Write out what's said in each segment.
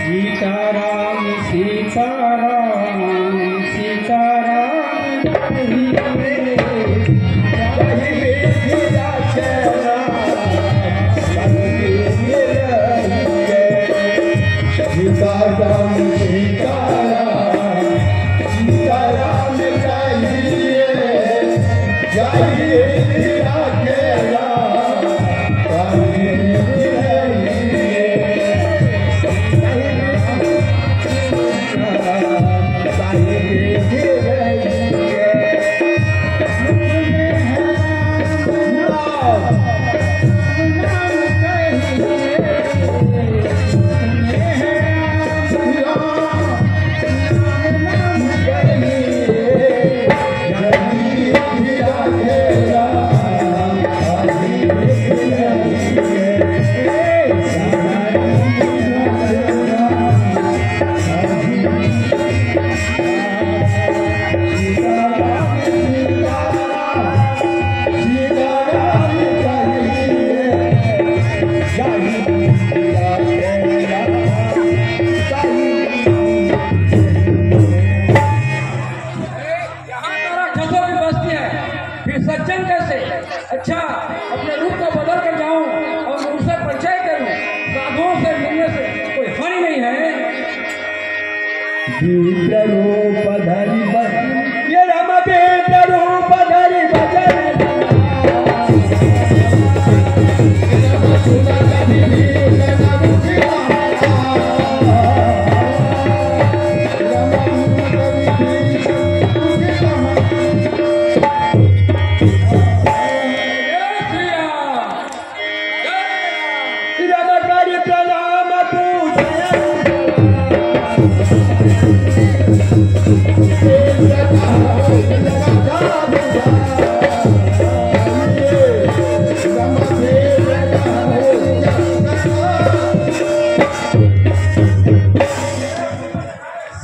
सीताराम सीताराम सीताराम अच्छा अपने रूप को बदल कर जाऊं और उनसे परिचय करूं, साधुओं से मिलने से कोई हानि नहीं है। ये राम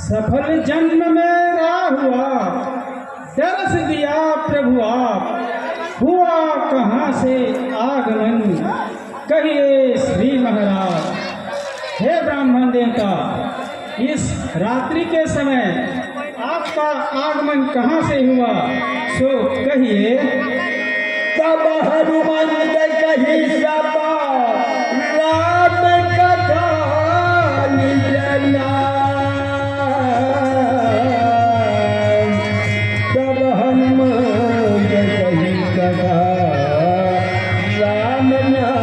सफल जन्म मेरा हुआ, दरस दिया प्रभु आप, हुआ कहाँ से आगमन, कहिए श्री महाराज। हे ब्राह्मण देवता, इस रात्रि के समय आपका आगमन कहाँ से हुआ, सो कहिए। तब हनुमंत कही सपा राम कथा लीला, तब हनुमंत कही कथा राम नाम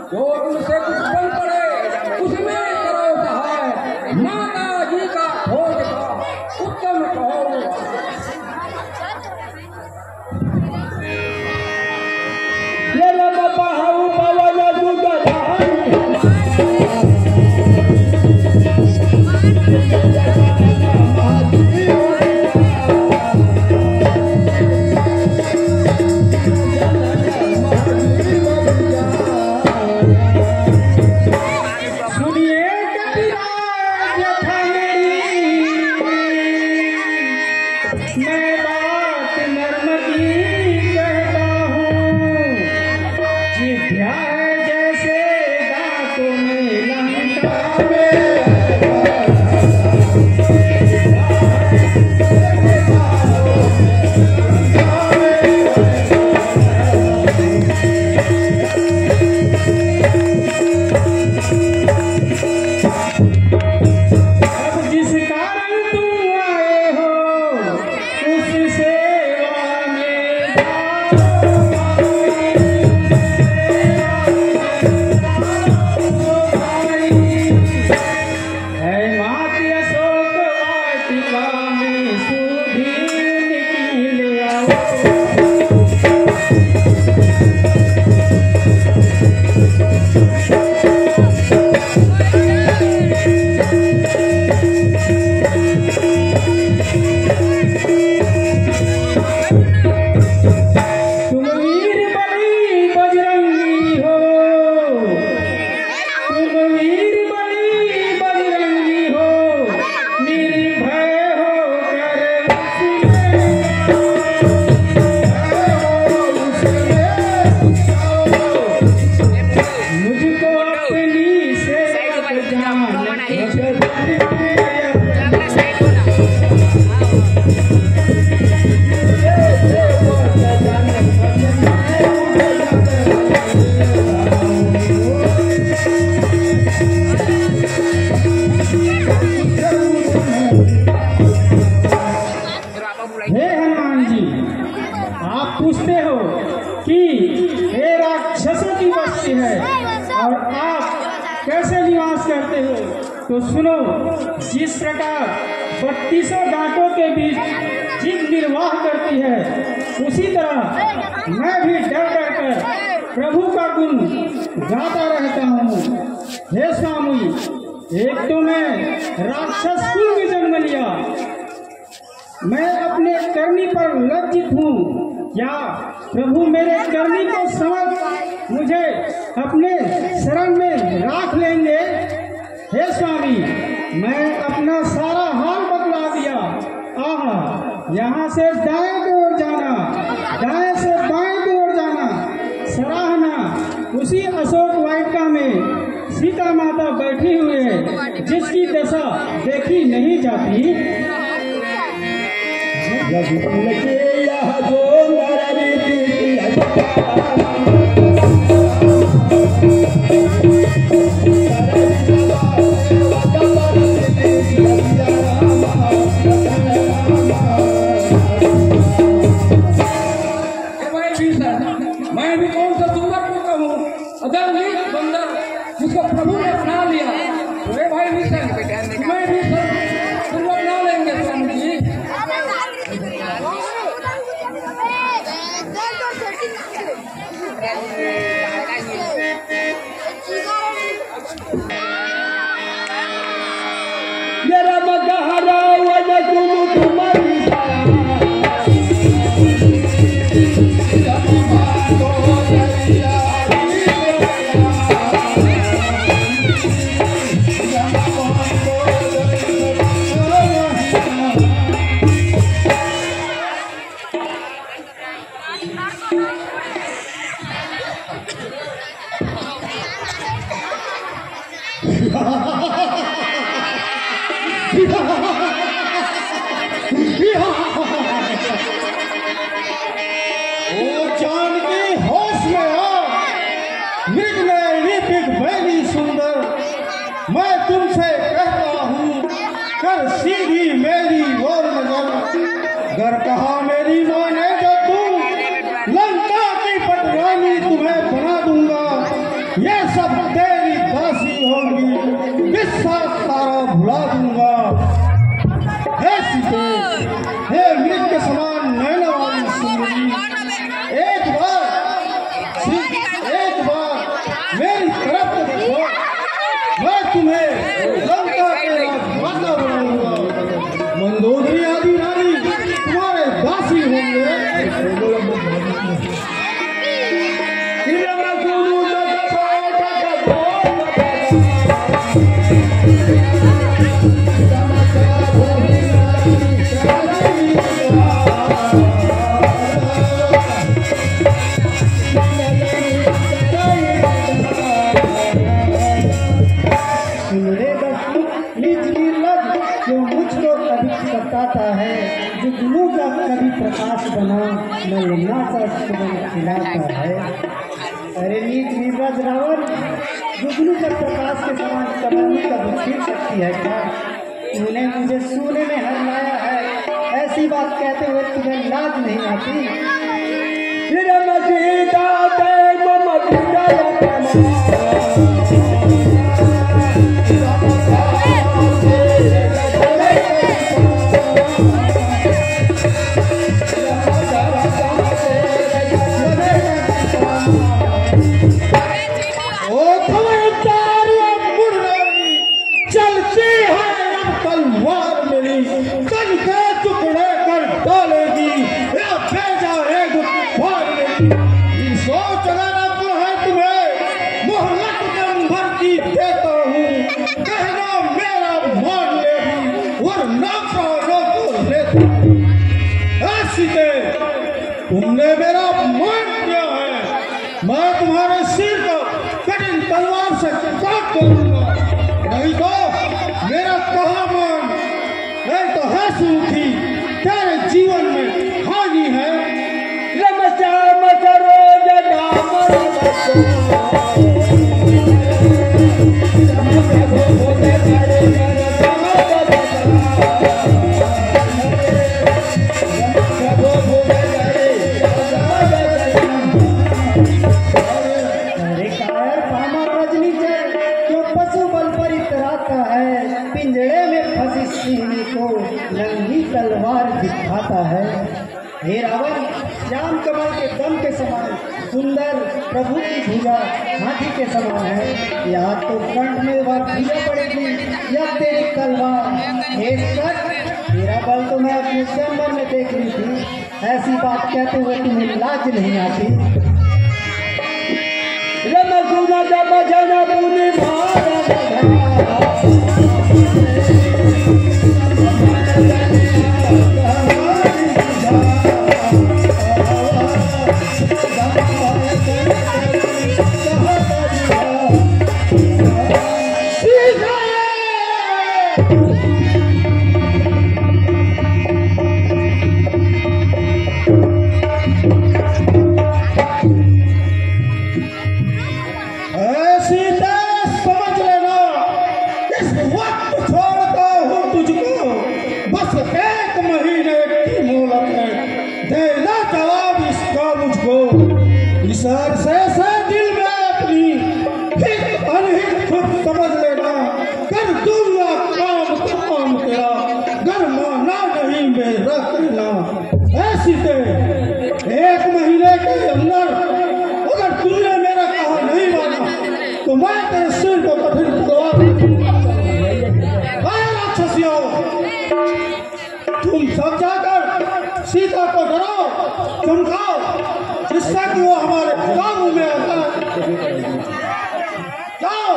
जो उनसे कुछ बन पड़े उसमें करो सहाय, माता जी का भोज का उत्तम कहो। कि ये राक्षसों की बस्ती है और आप कैसे निवास करते हो। तो सुनो, जिस प्रकार 32 घाटों के बीच जीवन निर्वाह करती है, उसी तरह मैं भी डर डर कर प्रभु का गुण गाता रहता हूँ। हे स्वामी, एक तो मैं राक्षस कुल में जन्म लिया, मैं अपने करनी पर लज्जित हूँ। क्या प्रभु मेरे करनी को समझ मुझे अपने शरण में राख लेंगे? हे स्वामी, मैं अपना सारा हाल बतला दिया। आहा, यहाँ से दाएं की ओर जाना, दाएं से बाएं की ओर जाना, सराहना उसी अशोक वाटिका में सीता माता बैठी हुई है, जिसकी दशा देखी नहीं जाती। मैं भी कौन सा सुंदर पुत्र हूँ, अगर नीच बंदर जिसको प्रभु ने अपना लिया। तो भाई मिशन मैं भी सब अपना लेंगे स्वामी जी। मैं तुमसे कहता हूँ, कर सीधी मेरी और नजर। घर कहा मेरी माँ ने जो तुम लंका की पटरानी तुम्हें बना दूंगा, ये सब तेरी दासी होंगी, किस्सा सारा भुला दूंगा। हे सीते, हे मृग के समान नैना वाली सुंदरी, एक बार मेरी तरफ देखो, मैं तुम्हें लंका के राजा बनाऊंगा। मंदोदरी आदि रानी तुम्हारे दासी होंगे। जुगनू का कभी प्रकाश बना न यमुना का सुगम खिलाता है। अरे नीच नीरज रावण, जुगनू का प्रकाश के समान कभी कभी खिल सकती है क्या? तूने मुझे सोने में हरलाया है, ऐसी बात कहते हुए तुम्हें लाज नहीं आती? तुमने मेरा अपमान किया है, मैं तुम्हारे सिर को कठिन तलवार से काट दूंगा। नहीं तो मेरा कहा मान, नहीं तो है सूखी, तेरे जीवन में हानि है। सुंदर प्रभु की भुजा हाथी के समान है। या तो कंठ में वह भुजा पड़ेगी या तेरी तलवार। हे सच, तेरा बल तो मैं अपने जन्म में देख ली थी। ऐसी बात कहते हुए तुम्हें लाज नहीं आती। दिल में अपनी हित अनहित खुद समझ लेना। कर दूंगा काम तेरा, घर माना नहीं मेरा कहना। ऐसी से 1 महीने के अंदर अगर तुमने मेरा कहा नहीं माना तो मैं तेरे सिर को कठिन राक्षसियों, तुम सब जाकर सीता को डराओ, चमकाओ, जिससे कि वो हमारे काबू में आता है। जाओ।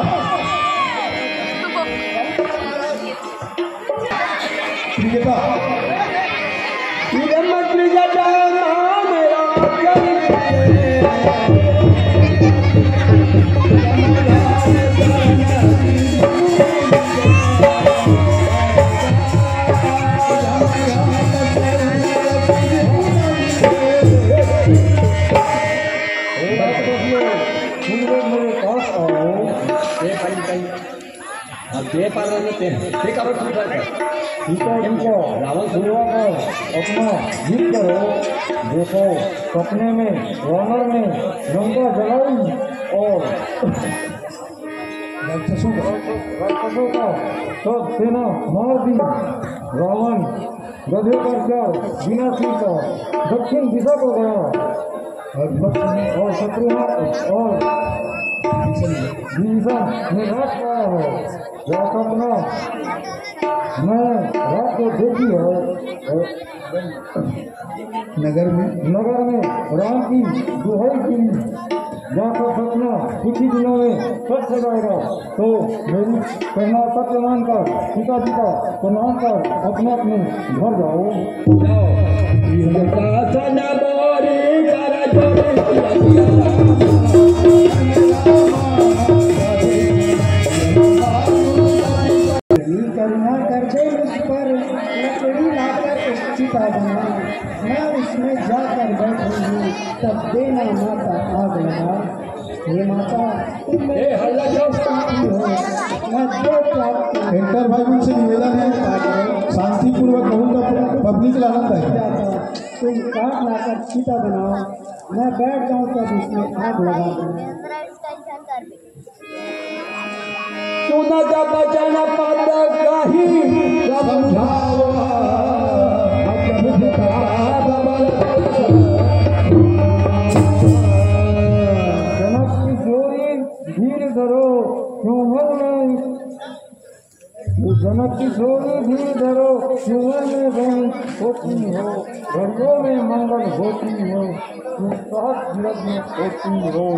रावण सुनवा को अपना जीत करो। देखो सपने में रावण ने गंगा जलाई और राक्षसों का सब सेना मार दी। रावण गधे पर चढ़ बिना सिर का दक्षिण दिशा को गया और शत्रुघ्न और भीषण ने रात पाया है। यह सपना मैं रात को देखी है। नगर में राम की दुहाई की। जहाँ का सपना कुछ ही दिनों में सच हो जाएगा तो मेरी कहना सत्य मानकर पिताजी का प्रणाम कर अपने अपने घर जाओ। करुणा कर दे मुझ पर, लकड़ी लाकर चिता बना। मैं उसमें जाकर बैठूंगी, तब देना माता आग लगा। हे माता तुम मेरे हो, मैं जो प्राप्त एंकर भाई उनसे निवेदन है शांतिपूर्वक कहूँ पब्लिक लाना है। तुम काट लाकर चिता बनाओ, मैं बैठ जाऊँ तब उसमें आग लगा दूँ। बचाना पाता कहीं जनक की जोड़ी धीर धरो क्यों में, जनक की जोड़ी धीर धरो क्यों में बहन होती हो। घरों में मंगल होती हो, तुम सहज जीवन में होती हो।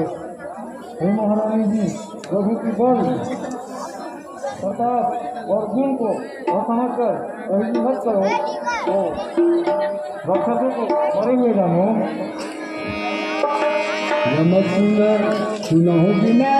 हे महारानी जी, प्रभु की बल प्रताप और गुण को असमझ कर पहली मत करो तो राक्षसों को मरेंगे जानो। सुनो बिना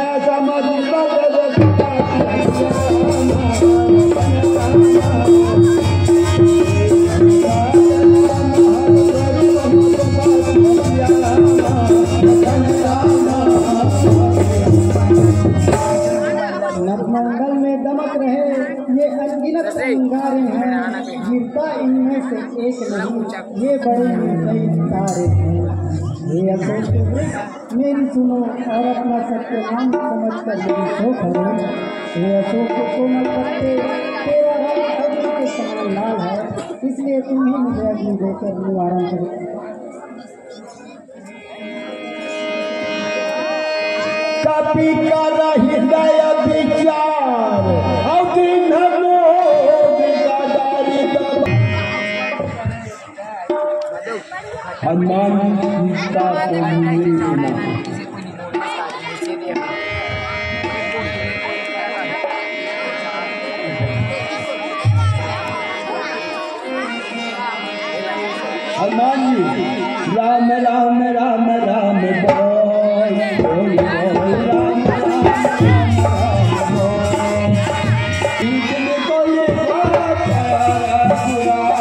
नवमंगल में दमक रहे ये अनगिनत अंगारे हैं। गिरता इनमें से एक नहीं, ये बड़े कई तारे हैं। ये अशोक मेरी सुनो और अपना सत्यवान समझ कर मेरी शोक करो। ये अशोक कोमल पत्ते तेरा रंग अग्नि के समान लाल है, इसलिए तुम ही मुझे अग्नि देकर निवारण करो। विकार हृदय विचार अविघ्न हनुमान सीता को मेरी सुना। हनुमान जी राम राम राम राम बोल बोल बोल राम राम राम बोल इतने को ये बात राम राम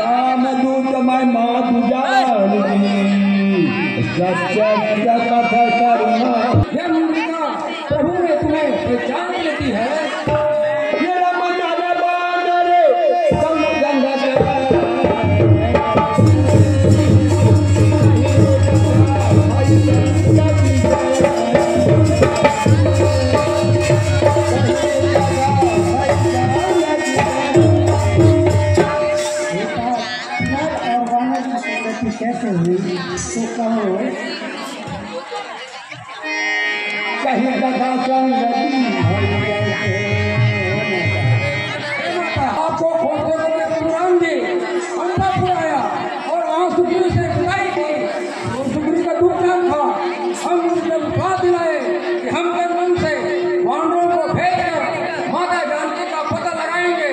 राम दूत मैं मात जानती सत्य कथा करुणा। यह मुद्रिका प्रभु ने तुम्हें पहचान लेती है। ये राम जाने बांधरे संग गंगा कैसे हुई तो कहो। कहीं कथा संगति आपको खोजते खोजते राम जी अंतपुर आया और वहाँ सुग्रीव से लड़ाई की। और सुग्रीव का दुख क्या था, हम उनसे विश्वास दिलाए कि हम के मन से वानरों को भेजकर माता जानकी का पता लगाएंगे।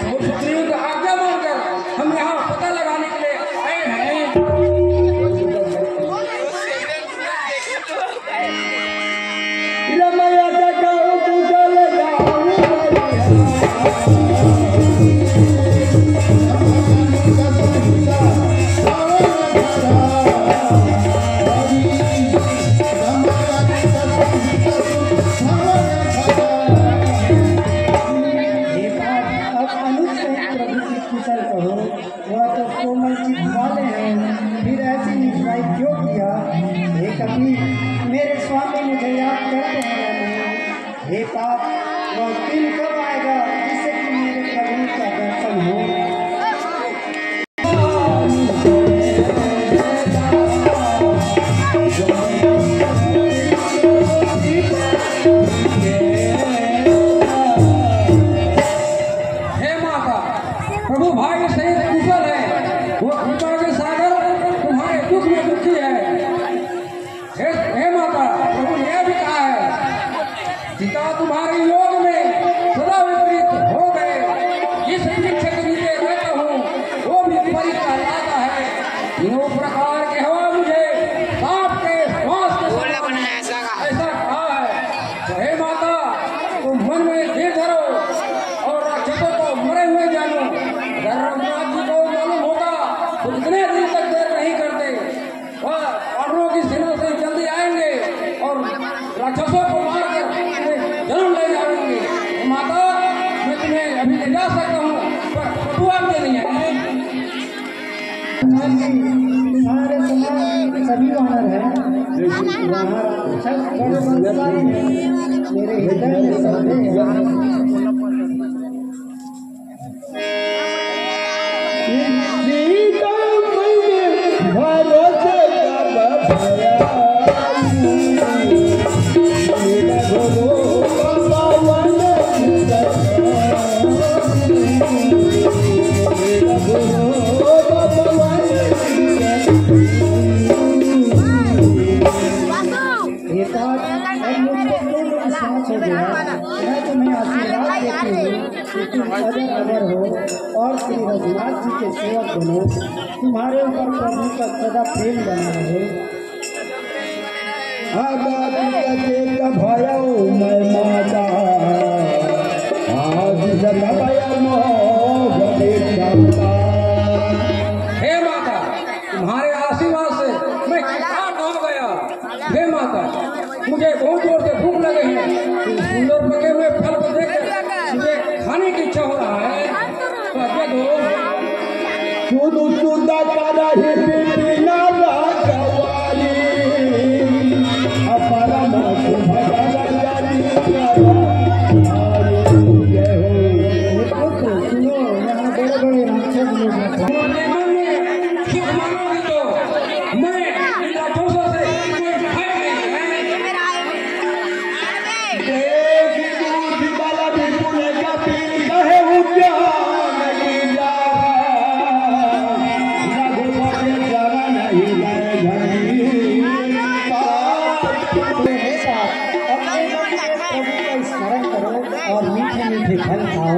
और सुग्रीव की आज्ञा मानकर हम यहाँ पता लगाने के लिए आए हैं। रमैया जगाओ कुशल जाओ कुशल कहो। वह तो कोमल चित वाले हैं, फिर ऐसी निष्ठाई क्यों किया। हे कपि मेरे स्वामी मुझे याद करते हैं या नहीं। हे पाप वह दिन कब आएगा जिससे कि मेरे प्रभु का दर्शन हो। प्रभु भाई सहित कुशल है, वो कृपा के सागर तुम्हारे दुख में दुखी है। हे माता, प्रभु ने यह भी कहा है, पिता तुम्हारे योग में सदा विपरीत हो गए। जिस वृक्ष के नीचे रहता हूँ वो भी विपरीत कहलाता है। तीनों प्रकार के हवा मुझे सांप के श्वास के ऐसा कहा है। तो हे माता, तुम मन में धीर धरो और राक्षसों को मरे हुए जानो। अगर रघुनाथ जी को मालूम होता तो इतने दिन तक देर नहीं करते। वह वानरों की सेना से जल्दी आएंगे और राक्षसों को मारकर जन्म ले जाएंगे। माता, मैं तुम्हें अभी ले जा सकता हूँ, पर प्रभु आज्ञा नहीं है। तुम्हारे समान सभी वानर हैं। मेरे हृदय में संदेह है। मैं तुम्हें आशीर्वाद देती हूँ कि तुम अजर अमर हो और श्री रघुनाथ जी के सेवक बनो। तुम्हारे ऊपर प्रभु का सदा प्रेम बना रहे। भयो मैं माता आज हे माता, तुम्हारे आशीर्वाद से मैं किसान हो गया। हे माता, मुझे बहुत जोर से भूख लगे हैं। इन सुंदर पके हुए फल को देखकर मुझे खाने की इच्छा हो रहा है। तो दे दो। सुदु सुदा तारा ही बिना राजवाली अपना मत भगवान जानी सुनो, यहाँ बड़े बड़े राक्षस लोग हैं। स्मरण करो और मीठे मीठे फल खाओ।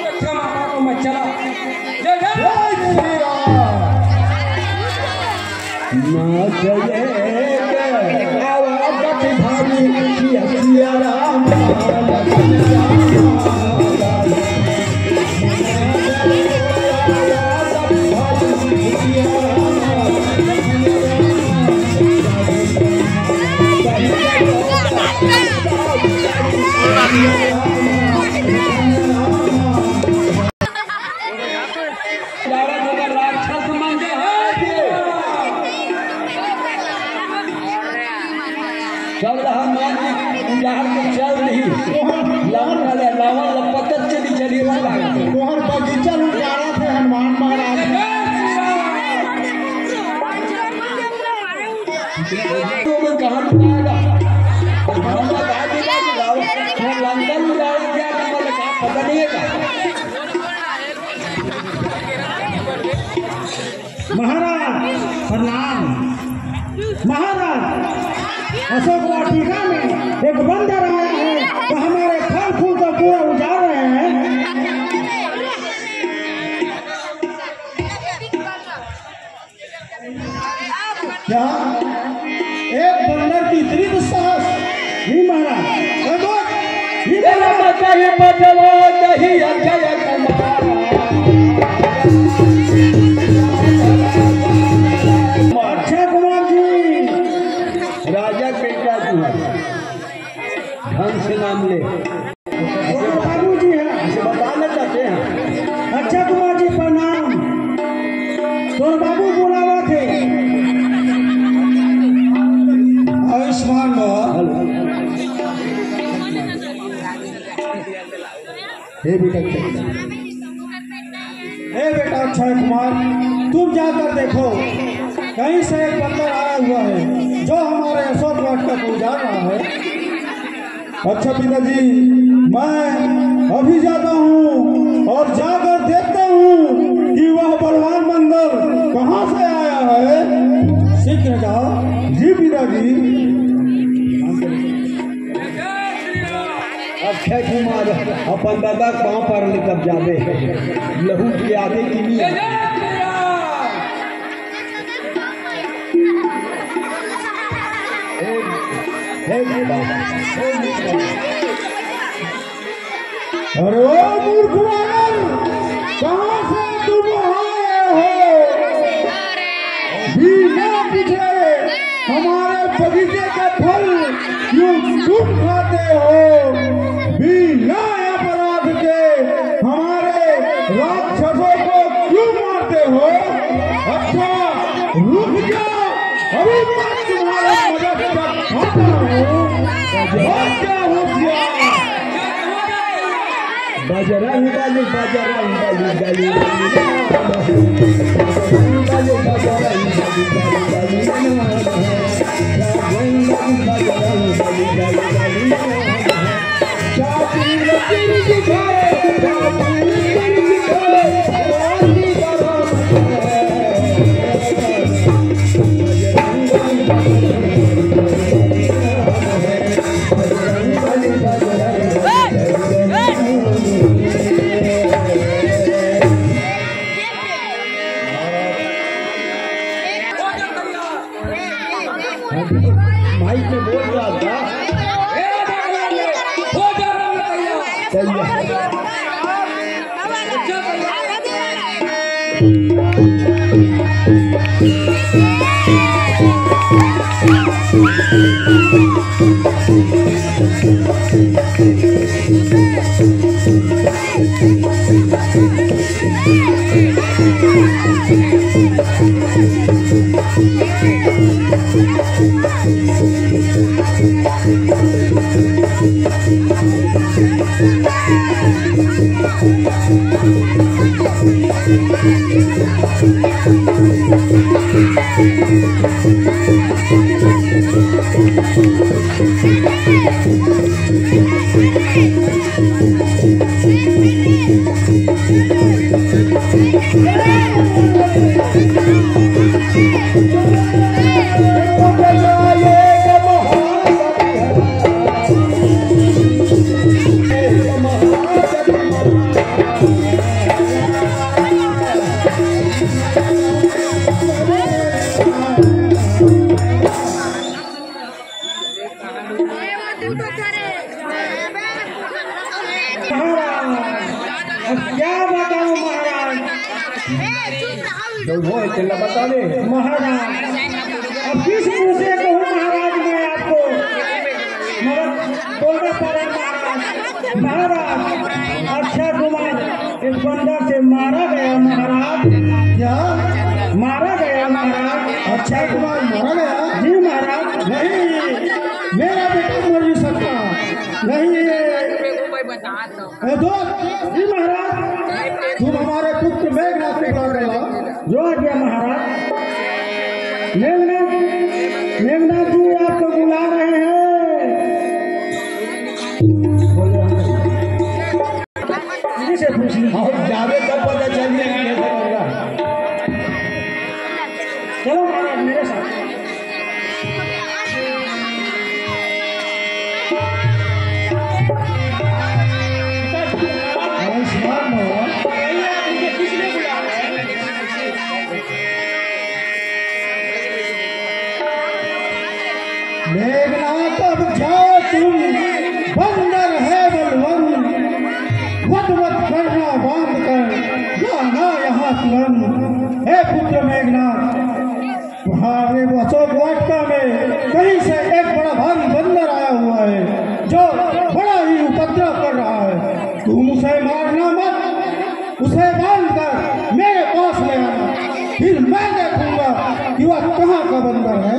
अच्छा माता को मैं चला। जय जय राक्षस मंगे चल रहा मान चल रही लावा लपकत चली तोहर बगीचा लुटारा थे हनुमान महाराज। कहाँ लुटाएगा लंदन लुटाया क्या पता नहीं है का। महाराज प्रणाम। महाराज, अशोक वाटिका में एक बंदर आया है तो हमारे फल फूल का पूरा उजाड़ रहे हैं। क्या एक बंदर की इतनी दुस्साहस? जी महाराज, अच्छा कुमार जी, राजा के क्या ढंग से नाम ले बाबू जी है, बताना चाहते हैं। अच्छा कुमार जी प्रणाम। तो बाबू बुलावा थे। आयुष्मान हे बेटा अक्षय कुमार, तुम जाकर देखो कहीं से एक बंदर आया हुआ है जो हमारे अशोक वाटिका को उजाड़ रहा है। अच्छा पिताजी, मैं अभी जाता हूँ और जाकर देखता हूँ कि वह बलवान बंदर कहाँ से आया है। शीघ्र जाओ। जी पिताजी। अक्षय कुमार अपन दादा कहाँ पर निकल जावे लहू के आगे की नहीं। अरे ओ मूर्ख वानर, कहाँ से तुम आए हो? बिना पूछे हमारे बगीचे का फल क्यों तुम खाते हो? बिना अपराध के हमारे राक्षसों को क्यों मारते हो? अच्छा रुक जाओ, अभी मैं तुम्हारा मदद खाता हूँ। बजरंग बली बजरंग बली गली बजरंग सही है। क्या बताऊं महाराज, जो वो है चलना बता दे महाराज अब किस मुंह से कहूँ महाराज, मैं आपको मगर बोलना पड़े महाराज। महाराज अक्षय कुमार इस बंदर से मारा गया महाराज। क्या मारा गया महाराज। अक्षय कुमार मारा गया? जी महाराज। नहीं, मेरा बेटा मर नहीं सकता। नहीं दोस्त, जी महाराज। तुम हमारे पुत्र मेघनाथ को बुला कर लाओ। जो आ गया महाराज। मेघनाथ, मेघनाथ जी आपको बुला रहे हैं। इसी से पूछ ली। और जावे तब पता चल जाएगा कैसा होगा। चलो महाराज मेरे साथ। आयुष्मान भव। किसने बुला रहे हैं? मेघनाथ अब जाओ तुम, बंदर है बलवंत, वट वट करना बांध कर जाना यहाँ तुरंत। हे पुत्र मेघनाथ, तुम्हारे अशोक वाटिका में कहीं से एक बड़ा भारी बंदर आया हुआ है जो बड़ा ही उपद्रव कर रहा है। तुम उसे मारना मत, उसे बांध कर मेरे पास ले आना, फिर मैं देखूंगा कि वह कहाँ का बंदर है।